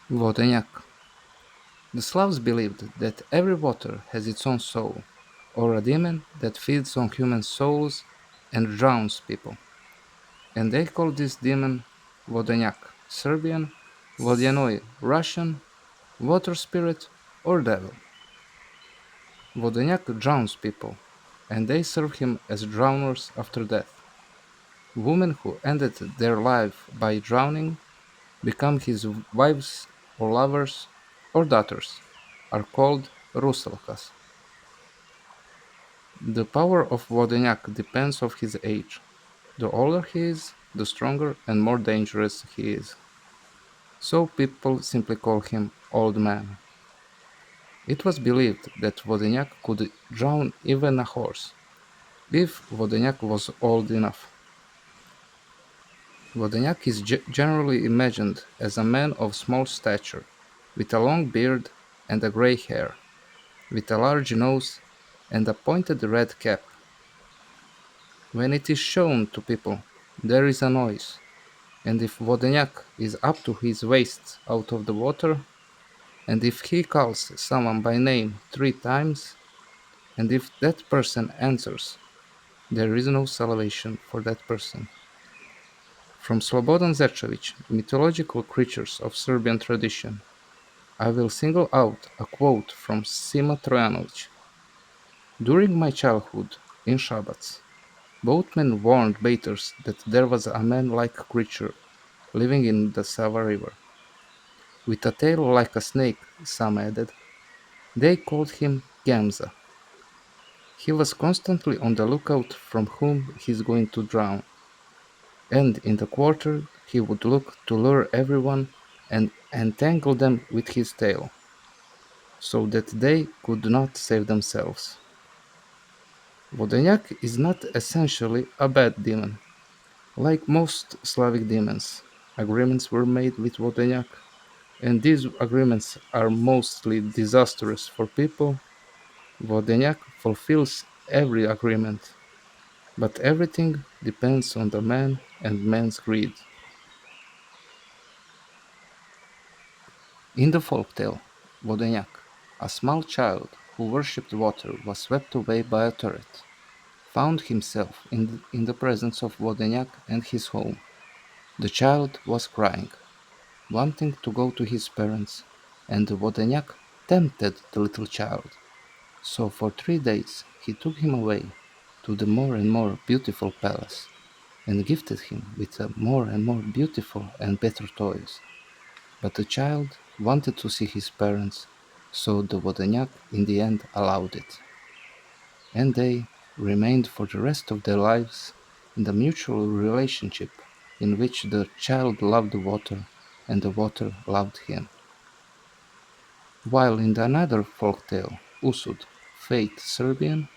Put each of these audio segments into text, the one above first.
Vodenjak. The Slavs believed that every water has its own soul, or a demon that feeds on human souls and drowns people, and they called this demon Vodenjak, Serbian, Vodyanoy, Russian, water spirit, or devil. Vodenjak drowns people, and they serve him as drowners after death. Women who ended their life by drowning become his wives or lovers or daughters, are called Rusalkas. The power of Vodenjak depends on his age. The older he is, the stronger and more dangerous he is. So people simply call him Old Man. It was believed that Vodenjak could drown even a horse, if Vodenjak was old enough. Vodenjak is generally imagined as a man of small stature, with a long beard and a grey hair, with a large nose and a pointed red cap. When it is shown to people, there is a noise, and if Vodenjak is up to his waist out of the water, and if he calls someone by name 3 times, and if that person answers, there is no salvation for that person. From Slobodan Zečević, Mythological Creatures of Serbian Tradition, I will single out a quote from Sima Trojanović. During my childhood, in Shabbats, boatmen warned baiters that there was a man-like creature living in the Sava River. With a tail like a snake, some added. They called him Gamza. He was constantly on the lookout from whom he is going to drown, and in the quarter he would look to lure everyone and entangle them with his tail, so that they could not save themselves. Vodenjak is not essentially a bad demon. Like most Slavic demons, agreements were made with Vodenjak, and these agreements are mostly disastrous for people. Vodenjak fulfills every agreement, but everything depends on the man and man's greed. In the folktale, Vodenjak, a small child who worshipped water, was swept away by a turret, found himself in the presence of Vodenjak and his home. The child was crying, wanting to go to his parents, and Vodenjak tempted the little child. So for 3 days he took him away to the more and more beautiful palace, and gifted him with more and more beautiful and better toys. But the child wanted to see his parents, so the Vodenjak in the end allowed it. And they remained for the rest of their lives in the mutual relationship in which the child loved the water and the water loved him. While in another folktale, Usud, Fate Serbian,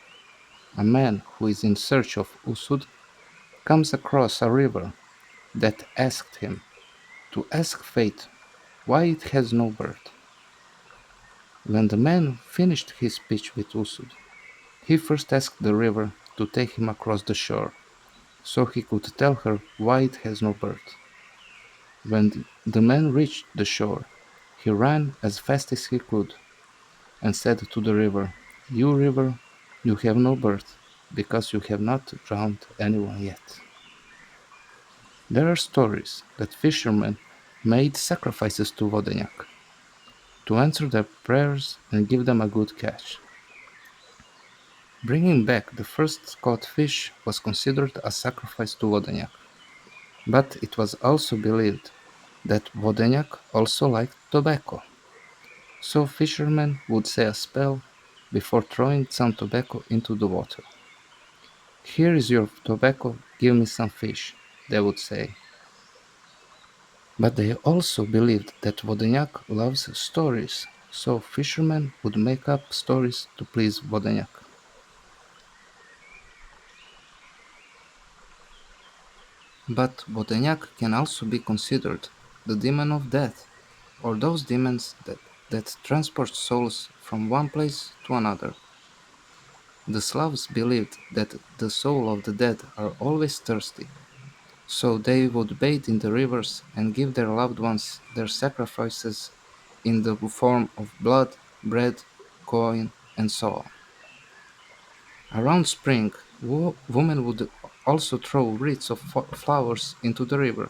a man who is in search of Usud comes across a river that asked him to ask Fate why it has no birth. When the man finished his speech with Usud, he first asked the river to take him across the shore, so he could tell her why it has no birth. When the man reached the shore, he ran as fast as he could and said to the river, "You river, you have no birth, because you have not drowned anyone yet." There are stories that fishermen made sacrifices to Vodenjak to answer their prayers and give them a good catch. Bringing back the first caught fish was considered a sacrifice to Vodenjak, but it was also believed that Vodenjak also liked tobacco, so fishermen would say a spell before throwing some tobacco into the water. "Here is your tobacco, give me some fish," they would say. But they also believed that Vodenjak loves stories, so fishermen would make up stories to please Vodenjak. But Vodenjak can also be considered the demon of death, or those demons that transport souls from one place to another. The Slavs believed that the souls of the dead are always thirsty, so they would bathe in the rivers and give their loved ones their sacrifices in the form of blood, bread, coin, and so on. Around spring, women would also throw wreaths of flowers into the river,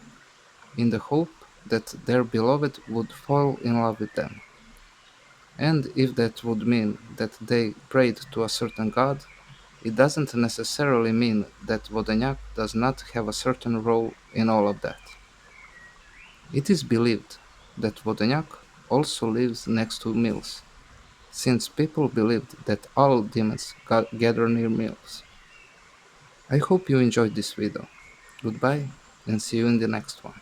in the hope that their beloved would fall in love with them. And if that would mean that they prayed to a certain god, it doesn't necessarily mean that Vodenjak does not have a certain role in all of that. It is believed that Vodenjak also lives next to mills, since people believed that all demons gather near mills. I hope you enjoyed this video. Goodbye and see you in the next one.